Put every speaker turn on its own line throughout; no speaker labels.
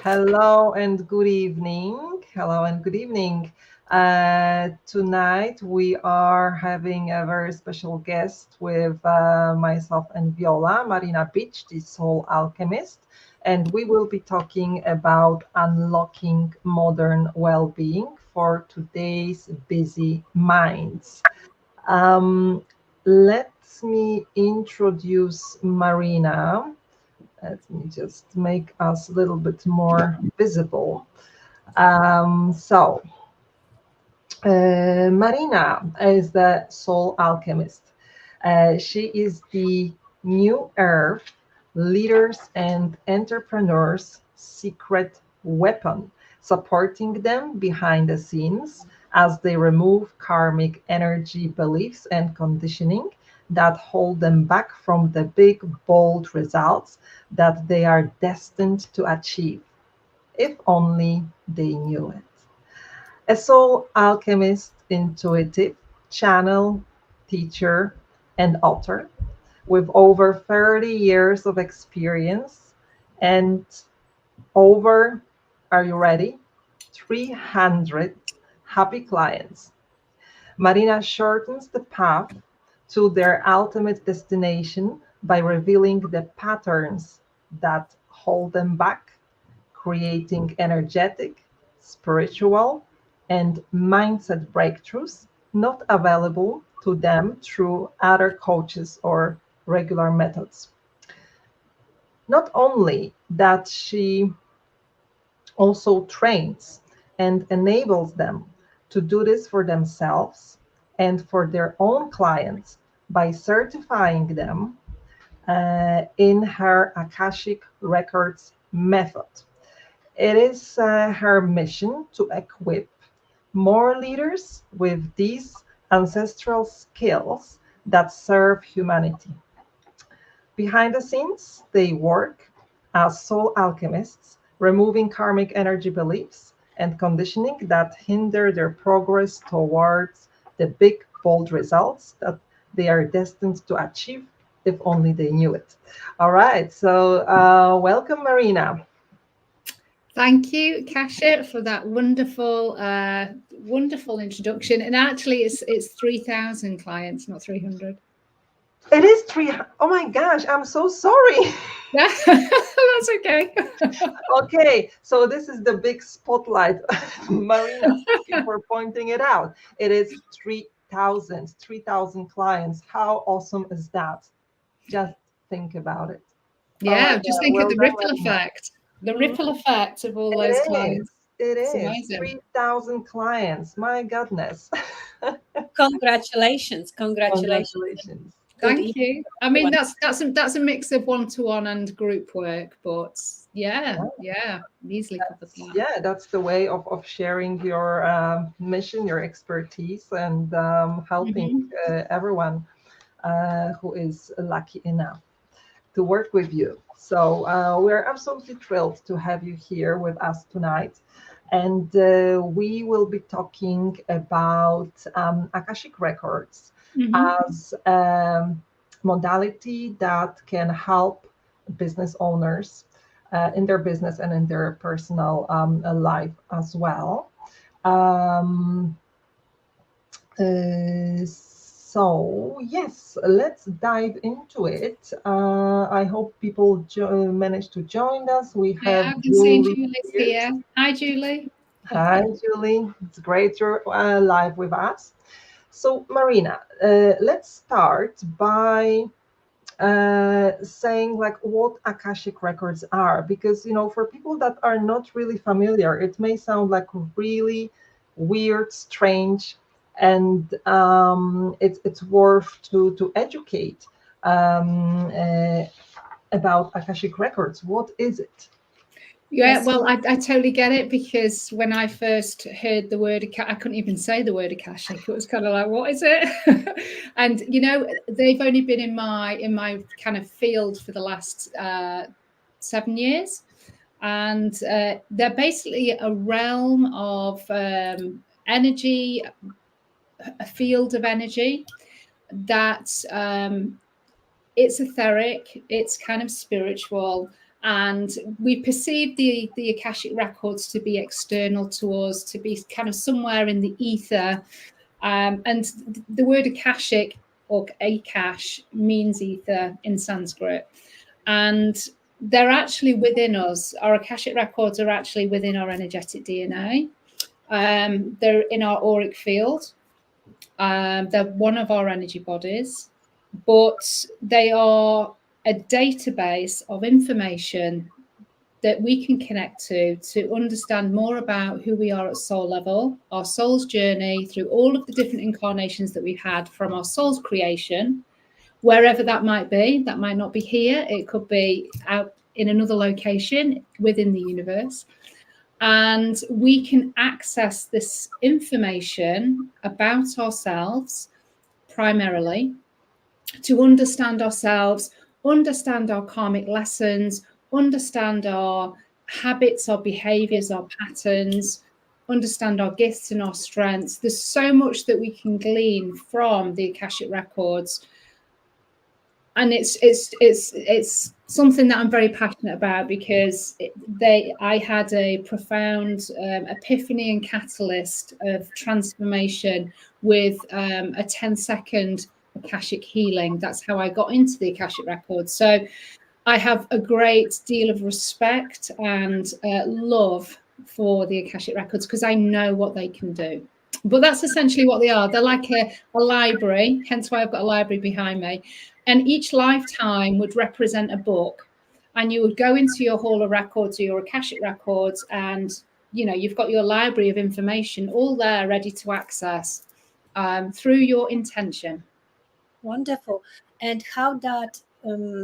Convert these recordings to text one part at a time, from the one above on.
Hello and good evening. Hello and good evening. Tonight we are having a very special guest with myself and Viola, Marina Beech, the Soul Alchemist, and we will be talking about unlocking modern well-being for today's busy minds. Um, Let me introduce Marina. Let me just make us a little bit more visible. Marina is the soul alchemist. She is the new earth leaders and entrepreneurs' secret weapon, supporting them behind the scenes as they remove karmic energy beliefs and conditioning that hold them back from the big, bold results that they are destined to achieve, if only they knew it. A soul alchemist, intuitive, channel, teacher, and author with over 30 years of experience and over, are you ready? 300 happy clients. Marina shortens the path to their ultimate destination by revealing the patterns that hold them back, creating energetic, spiritual, and mindset breakthroughs not available to them through other coaches or regular methods. Not only that, she also trains and enables them to do this for themselves and for their own clients by certifying them in her Akashic Records method. It is her mission to equip more leaders with these ancestral skills that serve humanity. Behind the scenes, they work as soul alchemists, removing karmic energy beliefs and conditioning that hinder their progress towards the big, bold results that they are destined to achieve if only they knew it. All right, so welcome, Marina.
Thank you, Kasha, for that wonderful introduction. And actually, it's 3,000 clients, not 300.
It is three. Oh my gosh, I'm so sorry.
Yeah, that's okay.
Okay, so this is the big spotlight. Marina, thank you for pointing it out. It is 3,000 clients. How awesome is that? Just think about it. Oh my
Yeah, just
God.
think of
Well
the
done,
ripple
Marina.
effect. The
Mhm.
ripple effect of all those
It is.
clients.
It
It's
is.
amazing.
3,000 clients. My goodness.
Congratulations.
Congratulations.
Good
Thank
evening,
you. I mean,
everyone.
that's a mix of one-to-one and group work, but yeah, easily covers that.
Yeah, that's the way of sharing your mission, your expertise, and helping
Mhm.
everyone who is lucky enough to work with you. So we're absolutely thrilled to have you here with us tonight. And we will be talking about Akashic Records
Mhm.
as a modality that can help business owners in their business and in their personal life as well. Um, so yes, let's dive into it. I hope people manage to join us. We
Yeah,
have
I can see
Julie
Julie's
here.
here. Hi, Julie.
Hi, Julie. It's great you're live with us. So, Marina, let's start by saying like what Akashic Records are, because for people that are not really familiar, it may sound like really weird, strange, and it's worth to educate about Akashic Records. What is it?
Yeah,
Yes.
well, I totally get it because when I first heard the word, I couldn't even say the word Akashic. It was kind of like, what is it? And they've only been in my kind of field for the last 7 years, and they're basically a realm of energy, a field of energy that it's etheric, it's kind of spiritual, And we perceive the Akashic Records to be external to us, to be kind of somewhere in the ether. And the word Akashic or Akash means ether in Sanskrit. And they're actually within us. Our Akashic Records are actually within our energetic DNA. They're in our auric field. They're one of our energy bodies, but they are a database of information that we can connect to understand more about who we are at soul level, our soul's journey through all of the different incarnations that we've had from our soul's creation, wherever that might be. That might not be here. It could be out in another location within the universe. And we can access this information about ourselves primarily to understand ourselves, understand our karmic lessons, understand our habits, our behaviors, our patterns, understand our gifts and our strengths. There's so much that we can glean from the Akashic Records. And it's something that I'm very passionate about, because I had a profound epiphany and catalyst of transformation with a 10-second Akashic healing. That's how I got into the Akashic Records. So I have a great deal of respect and love for the Akashic Records, because I know what they can do. But that's essentially what they are. They're like a library, hence why I've got a library behind me. And each lifetime would represent a book. And you would go into your Hall of Records or your Akashic Records, and you've got your library of information all there ready to access through your intention.
Wonderful. And how that,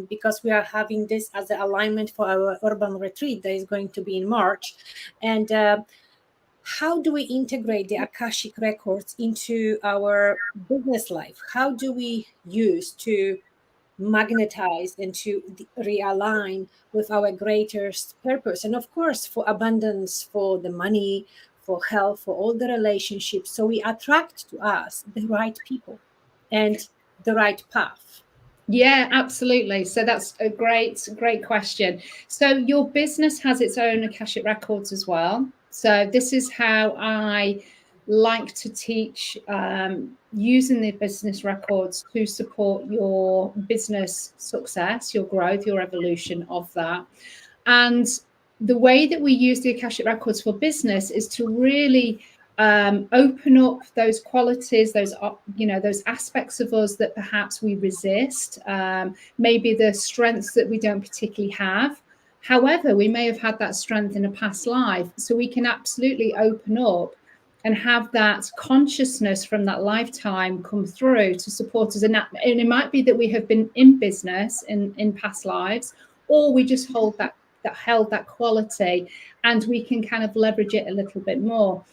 because we are having this as the alignment for our urban retreat that is going to be in March, and how do we integrate the Akashic Records into our business life? How do we use to magnetize and to realign with our greatest purpose? And of course, for abundance, for the money, for health, for all the relationships. So we attract to us the right people and the right path.
Yeah, absolutely. So that's a great question. So your business has its own Akashic Records as well. So this is how I like to teach, using the business records to support your business success, your growth, your evolution of that. And the way that we use the Akashic Records for business is to really open up those qualities, those aspects of us that perhaps we resist, maybe the strengths that we don't particularly have. However, we may have had that strength in a past life. So we can absolutely open up and have that consciousness from that lifetime come through to support us. And it might be that we have been in business in past lives, or we just held that quality, and we can kind of leverage it a little bit more.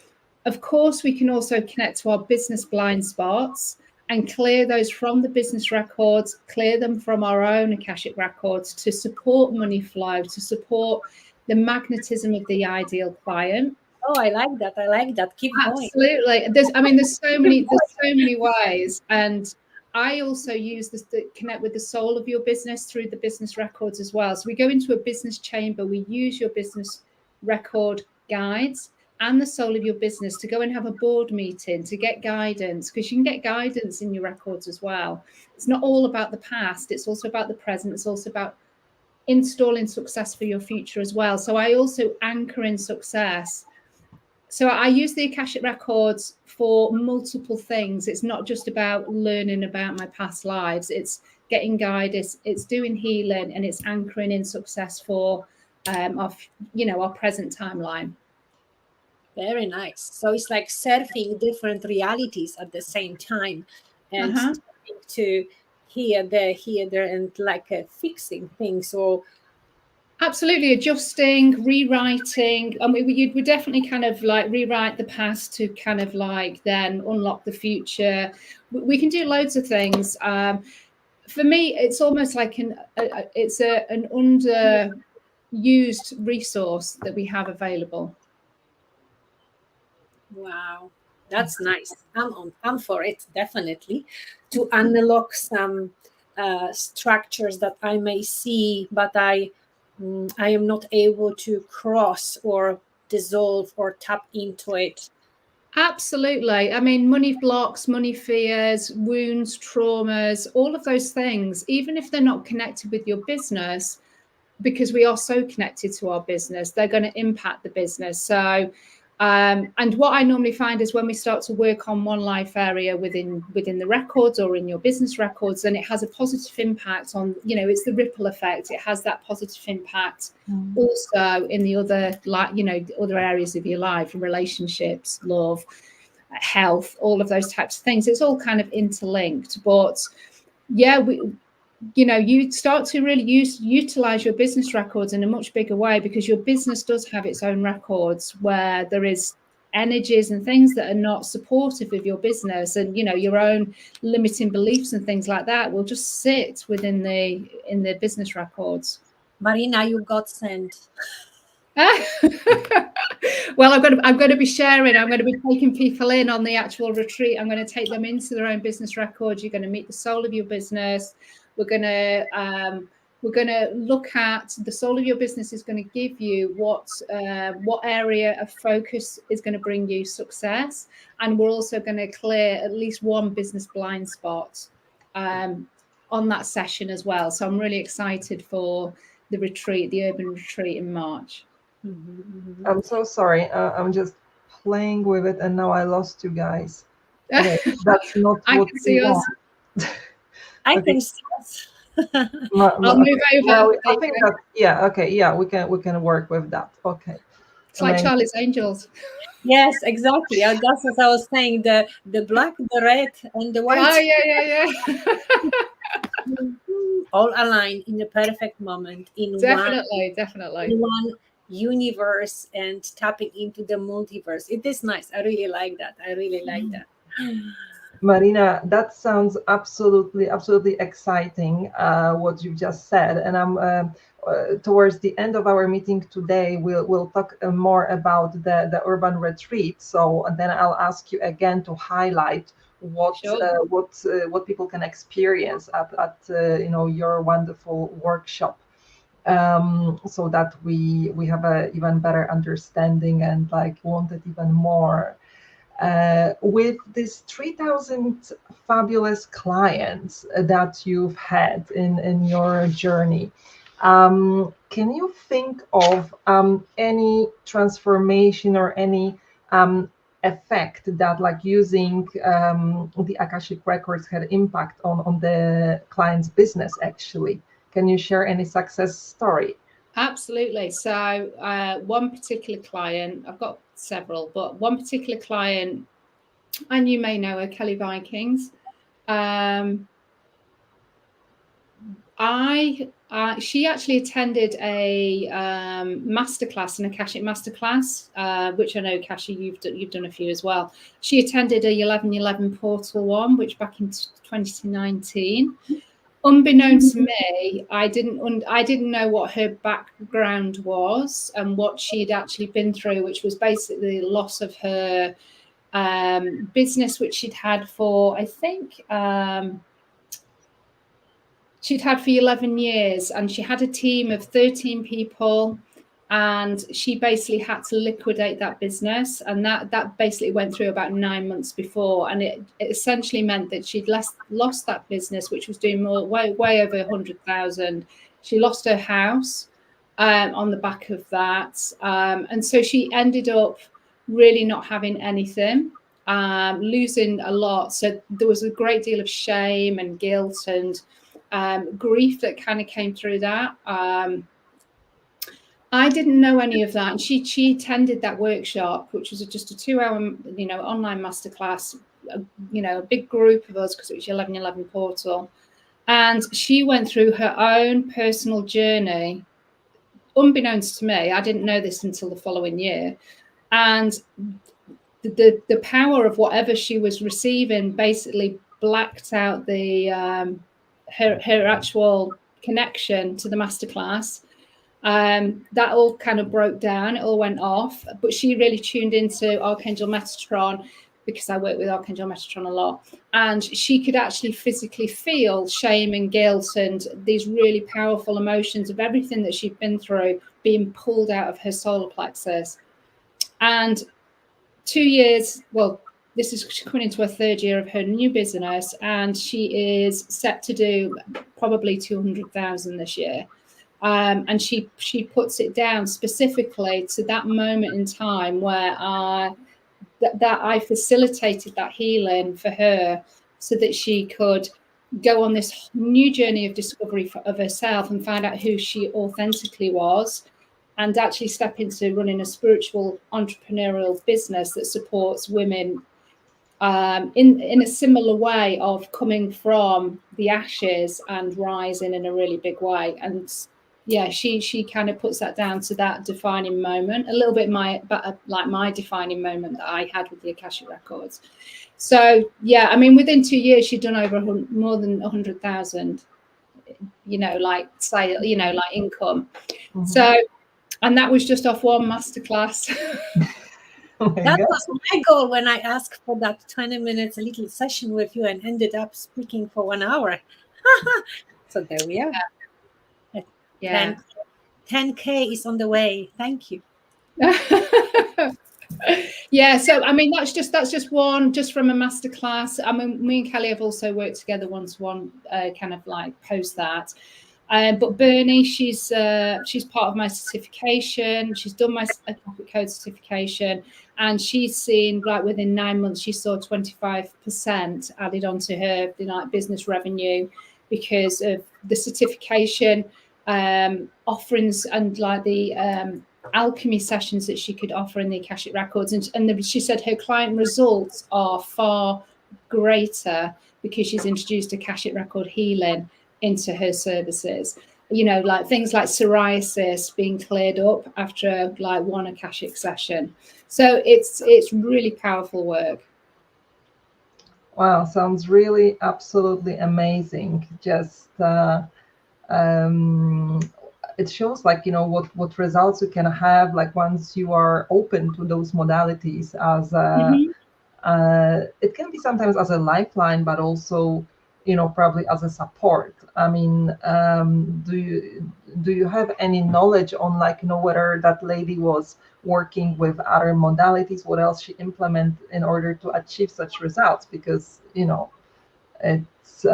Of course, we can also connect to our business blind spots and clear those from the business records, clear them from our own Akashic Records to support money flow, to support the magnetism of the ideal client.
Oh, I like that. I like that. Keep going.
Absolutely. There's so many ways. And I also use this to connect with the soul of your business through the business records as well. So we go into a business chamber, we use your business record guides and the soul of your business to go and have a board meeting to get guidance, because you can get guidance in your records as well. It's not all about the past, it's also about the present, it's also about installing success for your future as well. So I also anchor in success. So I use the Akashic Records for multiple things. It's not just about learning about my past lives, it's getting guidance, it's doing healing, and it's anchoring in success for our present timeline.
Very nice. So it's like surfing different realities at the same time, and starting to here, there, and like fixing things. Or
absolutely adjusting, rewriting. And we would definitely kind of like rewrite the past to kind of like then unlock the future. We can do loads of things. For me, it's almost like an underused resource that we have available.
Wow, that's nice. I'm for it, definitely, to unlock some structures that I may see, but I I am not able to cross or dissolve or tap into it.
Absolutely. I mean, money blocks, money fears, wounds, traumas, all of those things, even if they're not connected with your business, because we are so connected to our business, they're going to impact the business. So, and what I normally find is when we start to work on one life area within the records or in your business records, then it has a positive impact on, it's the ripple effect. It has that positive impact also in the other, other areas of your life, relationships, love, health, all of those types of things. It's all kind of interlinked. But yeah, you start to really utilize your business records in a much bigger way, because your business does have its own records where there is energies and things that are not supportive of your business, and your own limiting beliefs and things like that will just sit within the business records.
Marina, you got sent.
Well, I'm going to be sharing. I'm going to be taking people in on the actual retreat. I'm going to take them into their own business records. You're going to meet the soul of your business. We're going to look at the soul of your business is going to give you what area of focus is going to bring you success, and we're also going to clear at least one business blind spot on that session as well. So I'm really excited for the retreat, the urban retreat in March.
I'm so sorry. I'm just playing with it, and now I lost you guys. Okay, that's not
I
what
can see us.
I
Okay.
can see us.
I'll move over.
Well, I think that we can work with that. Okay.
It's like Charlie's Angels.
Yes, exactly. That's what I was saying. The black, the red, and the white.
Oh yeah.
All aligned in the perfect moment
Definitely.
in one universe, and tapping into the multiverse. It is nice. I really like that.
Marina, that sounds absolutely exciting, what you just said. And I'm towards the end of our meeting today, we'll talk more about the urban retreat. So then I'll ask you again to highlight what people can experience at your wonderful workshop, so that we have a even better understanding and want it even more. With these 3,000 fabulous clients that you've had in your journey, can you think of any transformation or any effect that using the Akashic Records had impact on the client's business actually? Can you share any success story?
Absolutely. So one particular client, I've got several, but one particular client, and you may know her, Kelly Vikings. She actually attended a masterclass, an Akashic masterclass, which I know, Kashi, you've done a few as well. She attended a 1111 portal one, which back in 2019. Unbeknownst to me, I didn't know what her background was and what she'd actually been through, which was basically the loss of her business, which she'd had for, I think, she'd had for 11 years, and she had a team of 13 people, and she basically had to liquidate that business, and that basically went through about 9 months before, and it essentially meant that she'd lost that business, which was doing way over 100,000. She lost her house on the back of that, and so she ended up really not having anything, losing a lot. So there was a great deal of shame and guilt and grief that kind of came through that. I didn't know any of that, and she attended that workshop, which was just a 2-hour online masterclass, a big group of us, because it was 1111 portal, and she went through her own personal journey. Unbeknownst to me, I didn't know this until the following year, and the power of whatever she was receiving basically blacked out the her actual connection to the masterclass. That all kind of broke down, it all went off, but she really tuned into Archangel Metatron, because I work with Archangel Metatron a lot, and she could actually physically feel shame and guilt and these really powerful emotions of everything that she'd been through being pulled out of her solar plexus. And 2 years, well, this is coming into her 3rd year of her new business, and she is set to do probably 200,000 this year. And she puts it down specifically to that moment in time where that I facilitated that healing for her, so that she could go on this new journey of discovery of herself and find out who she authentically was, and actually step into running a spiritual entrepreneurial business that supports women in a similar way of coming from the ashes and rising in a really big way. And yeah, she kind of puts that down to that defining moment, a little bit like my defining moment that I had with the Akashic Records. So yeah, I mean, within 2 years, she'd done over more than 100,000, like sale, like income. Mm-hmm. So, and that was just off one masterclass.
That was my goal when I asked for that 20 minutes, a little session with you, and ended up speaking for 1 hour. So there we are.
Yeah.
10K is on the way. Thank you.
Yeah, so I mean, that's just one, just from a masterclass. I mean, me and Kelly have also worked together one-to-one, kind of like post that. But Bernie, she's part of my certification. She's done my Akashic Code certification, and she's seen, like, within 9 months, she saw 25% added onto her business revenue because of the certification offerings and like the alchemy sessions that she could offer in the Akashic Records. And she said her client results are far greater because she's introduced Akashic Record healing into her services. Like things like psoriasis being cleared up after like one Akashic session. So it's really powerful work.
Wow, sounds really absolutely amazing. Just it shows, like, what results you can have, like, once you are open to those modalities, as it can be sometimes as a lifeline, but also probably as a support. I mean, do you have any knowledge on, like, whether that lady was working with other modalities, what else she implemented in order to achieve such results? Because it's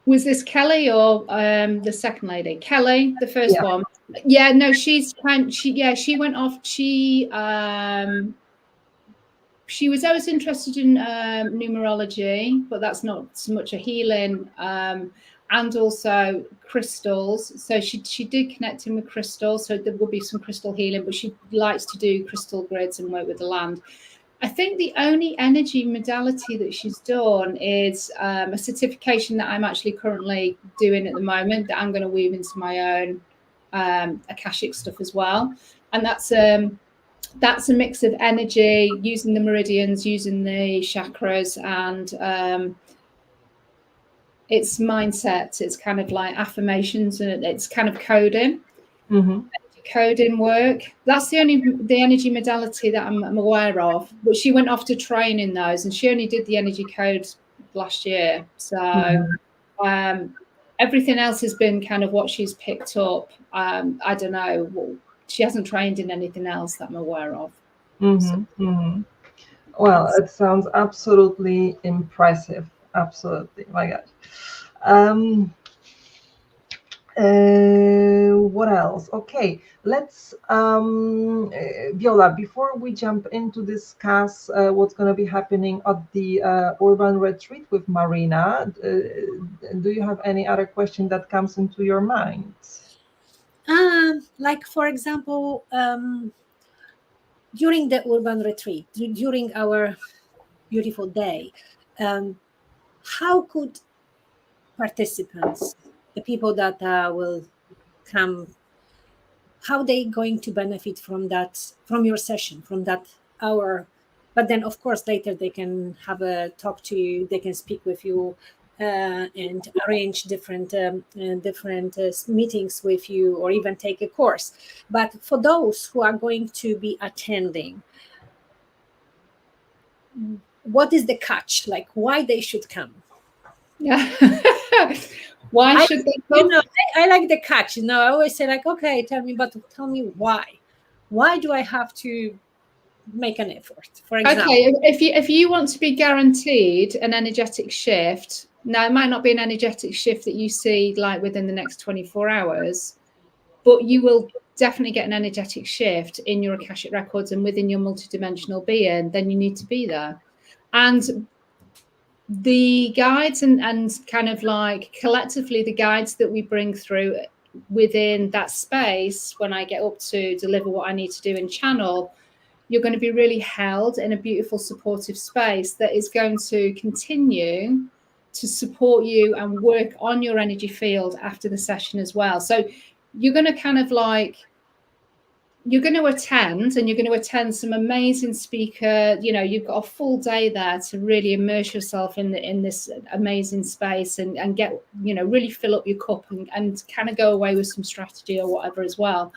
was this Kelly or the second lady? Kelly, the first one. Yeah, no, she went off. She was always interested in numerology, but that's not so much a healing, and also crystals. So she did connect in with crystals. So there will be some crystal healing, but she likes to do crystal grids and work with the land. I think the only energy modality that she's done is a certification that I'm actually currently doing at the moment, that I'm going to weave into my own Akashic stuff as well. And that's a mix of energy, using the meridians, using the chakras, and it's mindset. It's kind of like affirmations, and it's kind of coding. Mm-hmm. Coding work. That's the energy modality that I'm aware of. But she went off to train in those, and she only did the energy code last year. So everything else has been kind of what she's picked up. I don't know. She hasn't trained in anything else that I'm aware of.
Well, it sounds absolutely impressive. Absolutely, my God. What else? Okay, let's Viola, before we jump in to discuss what's going to be happening at the urban retreat with Marina, do you have any other question that comes into your mind?
Like, for example, during the urban retreat, during our beautiful day, how could participants, the people that will come, how they going to benefit from that, from your session, from that hour? But then, of course, later they can have a talk to you, they can speak with you, and arrange different meetings with you, or even take a course. But for those who are going to be attending, what is the catch? Like why they should come?
Yeah. Why should they come?
I like the catch. I always say like, okay, tell me why. Why do I have to make an effort? For example,
okay, if you want to be guaranteed an energetic shift, now it might not be an energetic shift that you see like within the next 24 hours, but you will definitely get an energetic shift in your Akashic records and within your multidimensional being, then you need to be there. And the guides and kind of like collectively the guides that we bring through within that space, when I get up to deliver what I need to do in channel, you're going to be really held in a beautiful supportive space that is going to continue to support you and work on your energy field after the session as well. So you're going to kind of like, you're going to attend, and you're going to attend some amazing speaker. You've got a full day there to really immerse yourself in this amazing space and get, really fill up your cup and kind of go away with some strategy or whatever as well.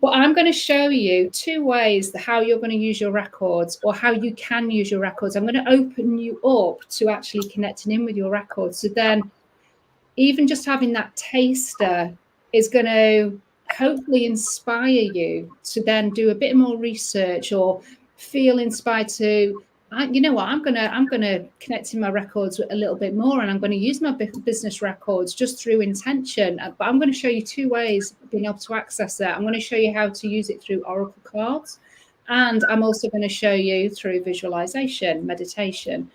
But I'm going to show you 2 ways how you're going to use your records, or how you can use your records. I'm going to open you up to actually connecting in with your records. So then even just having that taster is going to hopefully inspire you to then do a bit more research, or feel inspired to, you know what, I'm gonna connect in my records a little bit more, and I'm going to use my business records just through intention. But I'm going to show you 2 ways of being able to access that. I'm going to show you how to use it through oracle cards, and I'm also going to show you through visualization, meditation.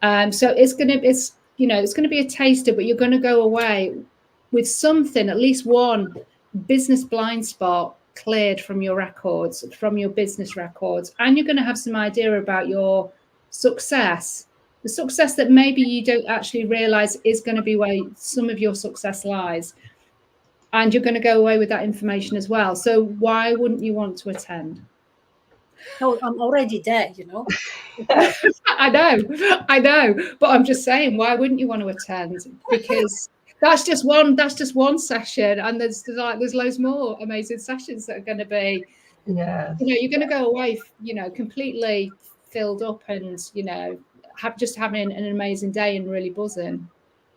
So it's going to be a taster, but you're going to go away with something, at least one business blind spot cleared from your records, from your business records, and you're going to have some idea about your success, the success that maybe you don't actually realize is going to be where some of your success lies, and you're going to go away with that information as well. So why wouldn't you want to attend?
No, I'm already there,
I know, but I'm just saying, why wouldn't you want to attend? Because that's just one session, and there's loads more amazing sessions that are going to be, you're going to go away, completely filled up, and having an amazing day and really buzzing.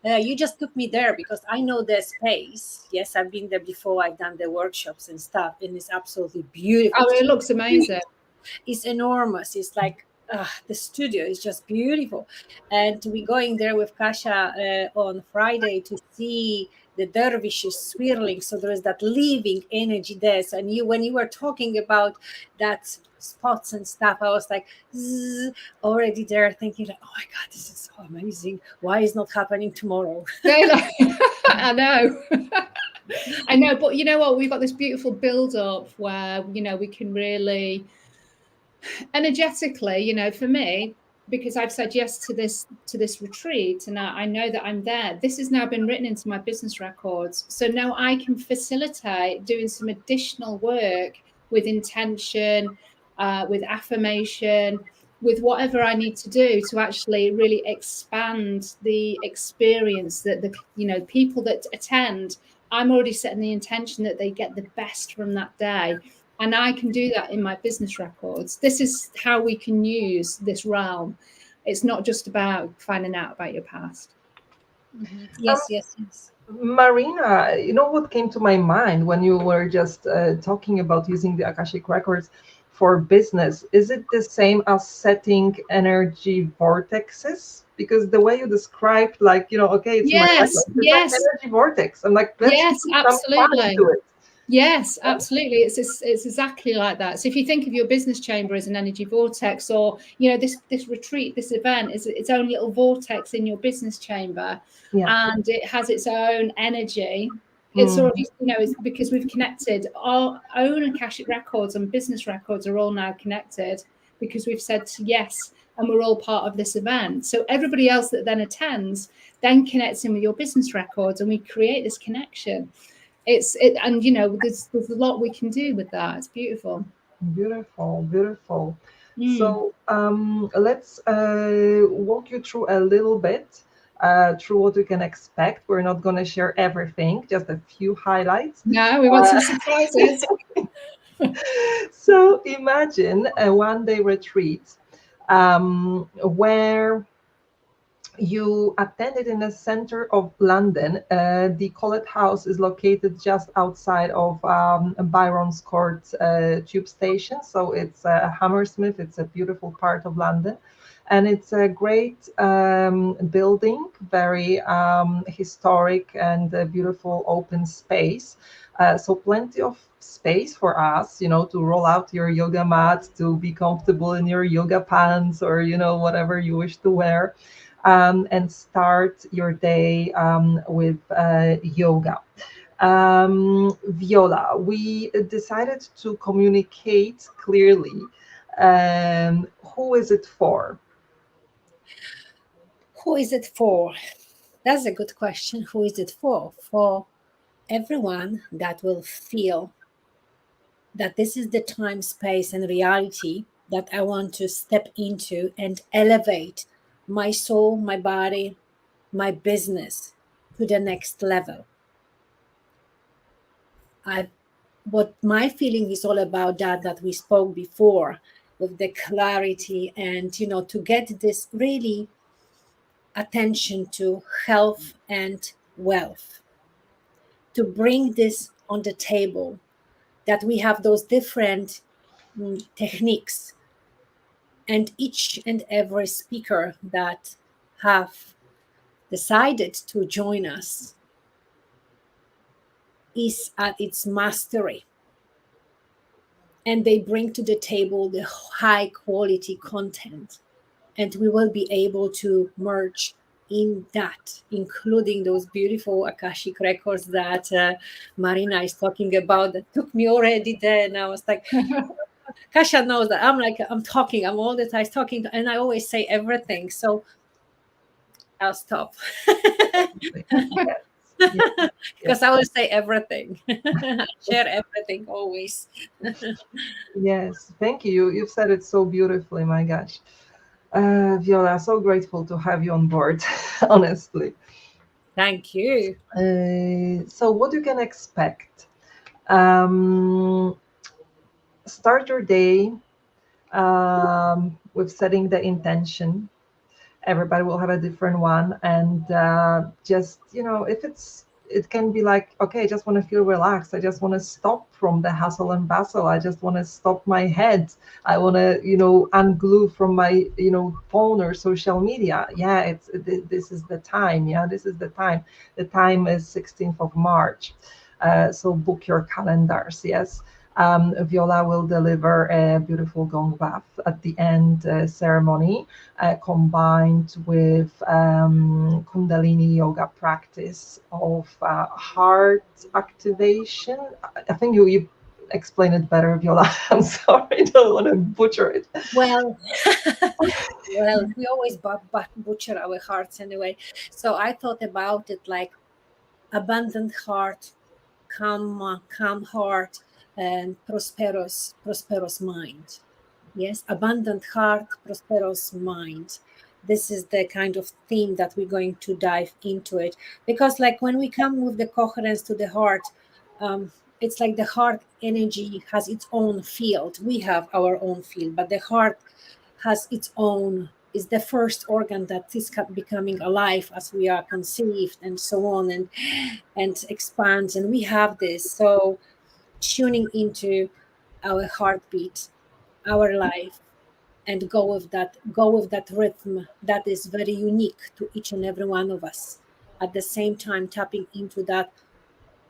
You just took me there, because I know the space. Yes, I've been there before. I've done the workshops and stuff, and it's absolutely beautiful.
Oh, it looks amazing.
It's enormous. It's like the studio is just beautiful. And we're going there with Kasia on Friday to see the dervishes swirling. So there is that living energy there. So, and when you were talking about that spots and stuff, I was like already there thinking like, oh my God, this is so amazing. Why is not happening tomorrow?
I know. I know, but you know what? We've got this beautiful build up where, we can really energetically, for me, because I've said yes to this retreat, and I know that I'm there. This has now been written into my business records. So now I can facilitate doing some additional work with intention, with affirmation, with whatever I need to do to actually really expand the experience that the people that attend. I'm already setting the intention that they get the best from that day. And I can do that in my business records. This is how we can use this realm. It's not just about finding out about your past.
Mm-hmm. Yes.
Marina, what came to my mind when you were just talking about using the Akashic Records for business? Is it the same as setting energy vortexes? Because the way you described, like, okay, it's
yes,
like energy vortex. I'm like,
yes, absolutely.
To it.
Yes, absolutely. It's exactly like that. So if you think of your business chamber as an energy vortex, or this retreat, this event is its own little vortex in your business chamber, and it has its own energy. It's already, it's because we've connected. Our own Akashic records and business records are all now connected because we've said yes, and we're all part of this event. So everybody else that then attends then connects in with your business records, and we create this connection. And there's a lot we can do with that. It's beautiful.
Beautiful. So let's walk you through a little bit through what you can expect. We're not going to share everything, just a few highlights.
No, we want some surprises.
So imagine a one-day retreat where you attended in the center of London. The Collett House is located just outside of Byron's Court tube station. So it's Hammersmith. It's a beautiful part of London. And it's a great building, very historic and beautiful open space. So plenty of space for us, to roll out your yoga mat, to be comfortable in your yoga pants or, whatever you wish to wear. And start your day with yoga. Viola, we decided to communicate clearly. Who is it for?
Who is it for? That's a good question. Who is it for? For everyone that will feel that this is the time, space, and reality that I want to step into and elevate my soul, my body, my business to the next level. What my feeling is all about that we spoke before, with the clarity and to get this really attention to health and wealth, to bring this on the table, that we have those different techniques, and each and every speaker that have decided to join us is at its mastery, and they bring to the table the high quality content, and we will be able to merge in that, including those beautiful Akashic records that Marina is talking about. That took me already there, and I was like, Kasha knows that I'm talking, I'm all the time talking, and I always say everything, so I'll stop. Because I will say everything. Share everything always.
Yes, thank you. You've said it so beautifully, my gosh. Viola, so grateful to have you on board, honestly.
Thank you.
So what you can expect. Start your day with setting the intention. Everybody will have a different one, and just if it can be like, okay, I just want to feel relaxed, I just want to stop from the hustle and bustle, I just want to stop my head, I want to unglue from my phone or social media. Yeah, this is the time. Yeah, this is the time. The time is 16th of March. So book your calendars. Yes. Viola will deliver a beautiful gong bath at the end ceremony, combined with Kundalini yoga practice of heart activation. I think you explain it better, Viola. I'm sorry, I don't want to butcher it.
Well, we always butcher our hearts anyway. So I thought about it like abundant heart, calm heart, and prosperous mind. Yes, abundant heart, prosperous mind. This is the kind of theme that we're going to dive into it, because like when we come with the coherence to the heart, it's like the heart energy has its own field. We have our own field, but the heart has its own, is the first organ that is becoming alive as we are conceived and so on, and expands, and we have this. So tuning into our heartbeat, our life, and go with that rhythm that is very unique to each and every one of us, at the same time tapping into that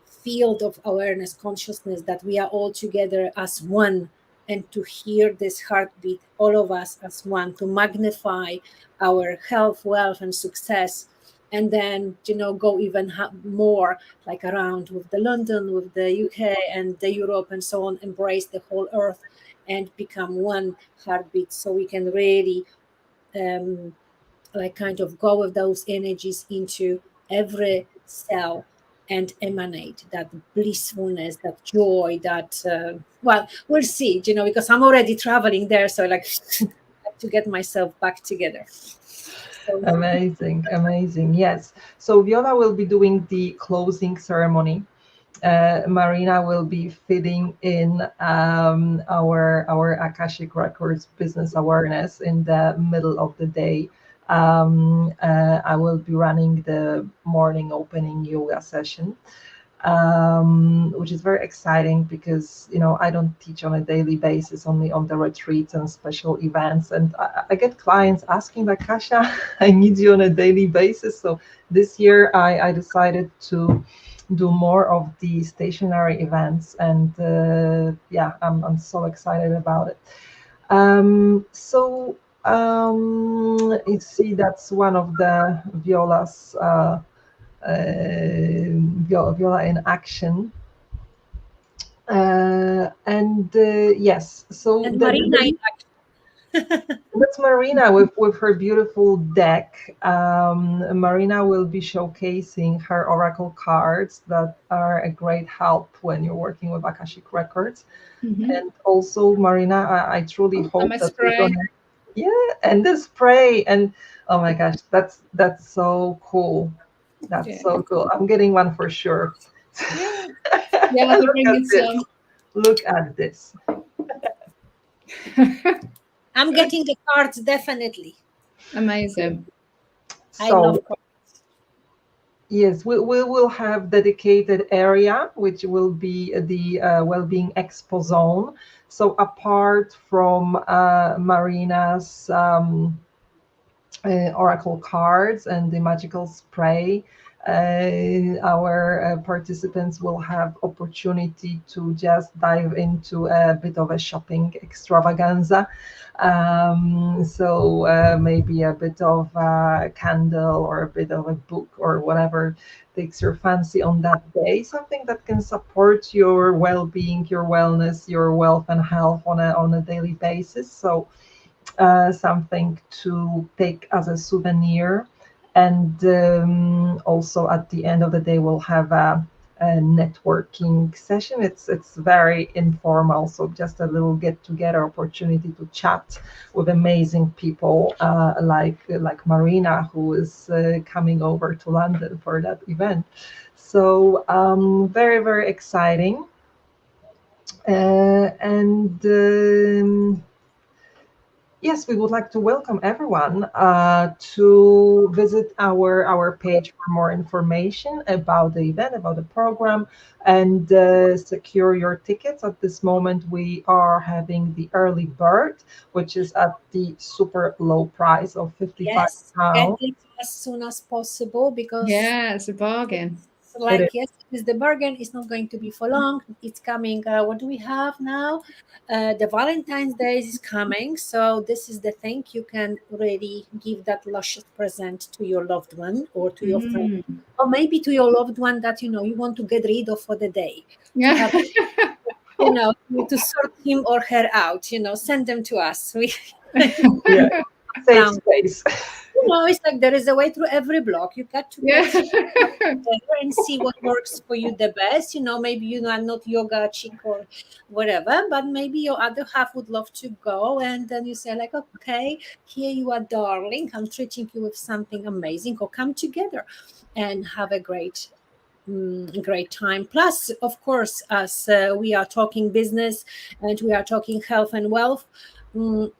field of awareness, consciousness, that we are all together as one, and to hear this heartbeat, all of us as one, to magnify our health, wealth, and success. And then go even more, like around with the London, with the UK and the Europe and so on, embrace the whole earth and become one heartbeat, so we can really like kind of go with those energies into every cell and emanate that blissfulness, that joy, that well, we'll see, because I'm already traveling there, so like to get myself back together. So
Amazing. Yes. So Viola will be doing the closing ceremony Marina will be fitting in our Akashic Records business awareness in the middle of the day. I will be running the morning opening yoga session, which is very exciting because I don't teach on a daily basis, only on the retreats and special events. And I get clients asking, like, Kasia, I need you on a daily basis. So this year I decided to do more of the stationary events, and yeah, I'm so excited about it. You see, that's one of the Viola's Viola in action. Yes, so
And Marina in action.
that's Marina with her beautiful deck. Marina will be showcasing her oracle cards that are a great help when you're working with Akashic Records. And also, Marina, I truly hope that we're
spray.
gonna, yeah, and the spray, and oh my gosh, that's so cool. That's so cool. I'm getting one for sure.
Yeah, I'll be bringing some.
Look at this.
I'm getting the cards, definitely.
Amazing.
I love cards.
Yes, we will have dedicated area, which will be the well-being expo zone. So apart from Marina's oracle cards and the magical spray, our participants will have opportunity to just dive into a bit of a shopping extravaganza. Maybe a bit of a candle or a bit of a book or whatever takes your fancy on that day, something that can support your well-being, your wellness, your wealth and health on a daily basis. So something to take as a souvenir. And also at the end of the day, we'll have a networking session. It's very informal, so just a little get together opportunity to chat with amazing people like Marina, who is coming over to London for that event. So very, very exciting. Yes, we would like to welcome everyone to visit our page for more information about the event, about the program, and secure your tickets. At this moment, we are having the early bird, which is at the super low price of £55.
Yes, get it as soon as possible, because
it's a bargain.
Like, yes, it's the bargain is not going to be for long. It's coming. What do we have now? The Valentine's Day is coming. So this is the thing. You can really give that luscious present to your loved one, or to your friend, or maybe to your loved one that you want to get rid of for the day.
Yeah.
To have, to sort him or her out. Send them to us. We
Safe space.
It's like there is a way through every block. You got to get together and see what works for you the best. Maybe you are not yoga chick or whatever, but maybe your other half would love to go, and then you say, like, okay, here you are, darling, I'm treating you with something amazing, or come together and have a great time. Plus, of course, as we are talking business and we are talking health and wealth,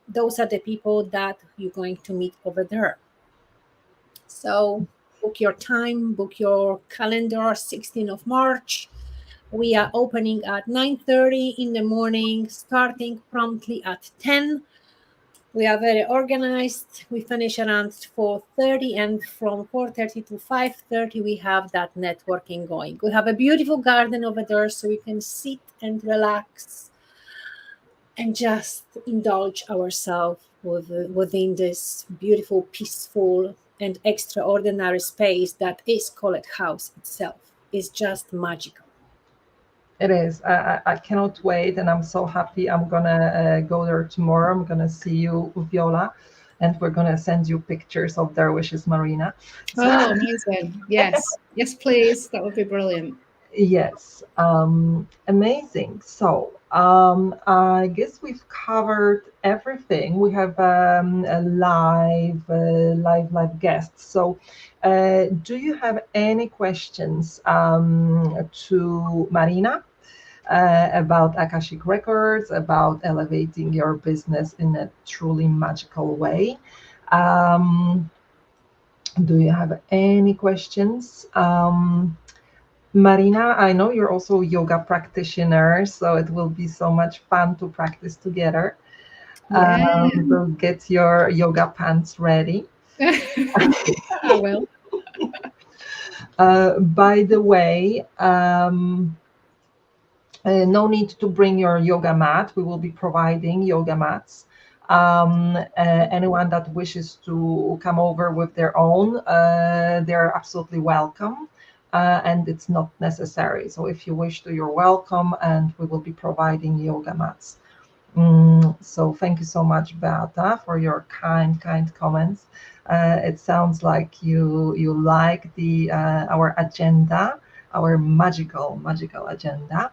those are the people that you're going to meet over there. So book your time, book your calendar, 16th of March. We are opening at 9:30 in the morning, starting promptly at 10. We are very organized. We finish around 4:30, and from 4:30 to 5:30, we have that networking going. We have a beautiful garden over there, so we can sit and relax and just indulge ourselves within this beautiful, peaceful, and extraordinary space that is called house itself. It's just magical.
It is. I cannot wait, and I'm so happy. I'm gonna go there tomorrow. I'm gonna see you, Viola, and we're gonna send you pictures of their wishes, Marina.
Oh, amazing! Yes, yes, please. That would be brilliant.
Yes, amazing. So, I guess we've covered everything. We have a live guest. So, do you have any questions to Marina about Akashic Records, about elevating your business in a truly magical way? Um, do you have any questions? Marina, I know you're also a yoga practitioner, so it will be so much fun to practice together.
Yeah.
So get your yoga pants ready.
I will.
By the way, no need to bring your yoga mat. We will be providing yoga mats. Anyone that wishes to come over with their own, they're absolutely welcome. And it's not necessary. So if you wish to, you're welcome, and we will be providing yoga mats. So thank you so much, Beata, for your kind comments. It sounds like you like the our agenda, our magical agenda.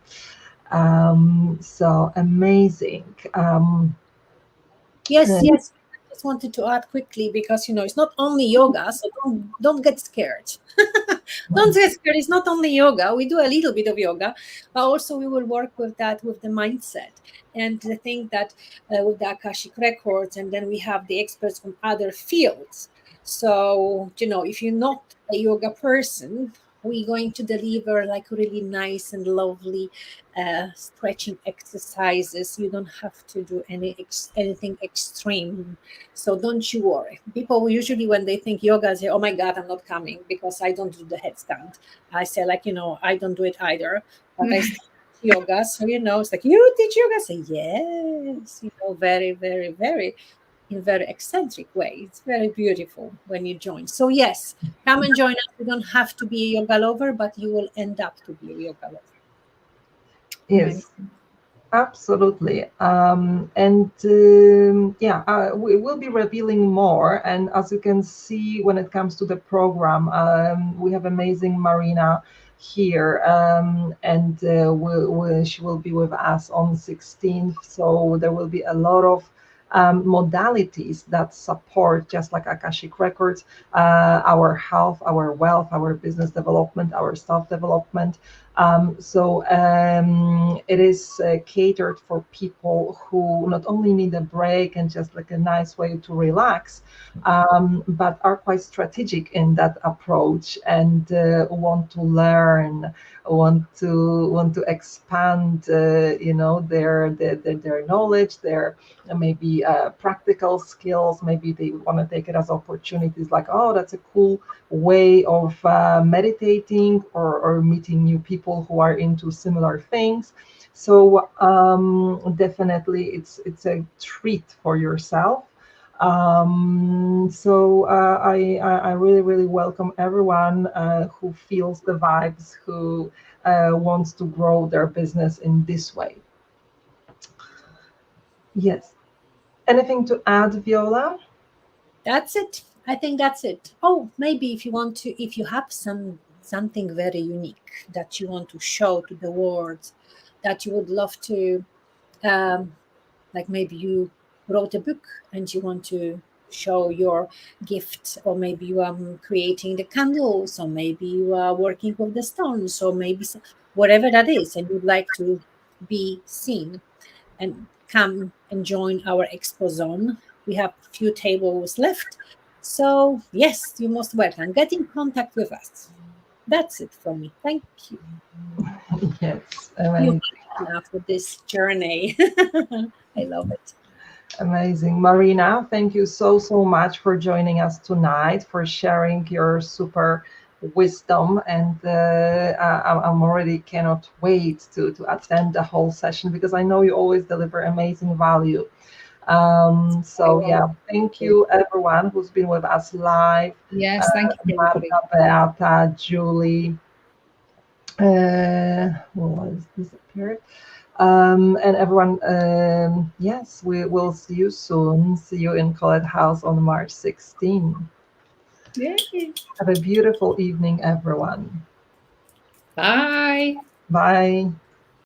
So amazing.
Yes, yes. I just wanted to add quickly because it's not only yoga, so don't get scared. Don't get scared. It's not only yoga. We do a little bit of yoga, but also we will work with that with the mindset and the thing that with the Akashic records, and then we have the experts from other fields. So if you're not a yoga person, we're going to deliver like really nice and lovely stretching exercises. You don't have to do anything extreme, so don't you worry. People usually, when they think yoga, say, "Oh my God, I'm not coming because I don't do the headstand." I say, like, I don't do it either, but I still teach yoga. So it's like, you teach yoga? I say yes. Very, very, very in very eccentric way. It's very beautiful when you join. So yes, come and join us. You don't have to be a yoga lover, but you will end up to be a yoga lover.
Yes, absolutely. And yeah, we will be revealing more. And as you can see, when it comes to the program, we have amazing Marina here, and she will be with us on 16th. So there will be a lot of modalities that support, just like Akashic Records, our health, our wealth, our business development, our self development. It is catered for people who not only need a break and just like a nice way to relax, but are quite strategic in that approach and want to learn, want to expand, their knowledge, their maybe practical skills. Maybe they want to take it as opportunities, like, oh, that's a cool way of meditating or meeting new people who are into similar things. So definitely it's a treat for yourself. I really welcome everyone who feels the vibes, who wants to grow their business in this way. Yes. Anything to add, Viola?
That's it. I think that's it. Oh, maybe if you have something very unique that you want to show to the world, that you would love to, like maybe you wrote a book and you want to show your gift, or maybe you are creating the candles, or maybe you are working with the stones, or maybe whatever that is, and you'd like to be seen, and come and join our expo zone. We have a few tables left. So, yes, you're most welcome. Get in contact with us. That's it from me. Thank you.
Yes,
You
amazing.
after this journey. I love it.
Amazing. Marina, thank you so much for joining us tonight, for sharing your super wisdom. And I'm already cannot wait to attend the whole session, because I know you always deliver amazing value. Yeah, thank you everyone who's been with us live.
Yes, thank you, everybody.
Marta, Beata, Julie, who was disappeared. And everyone, yes, we will see you soon. See you in Colette House on March 16.
Yay.
Have a beautiful evening, everyone.
Bye.
Bye.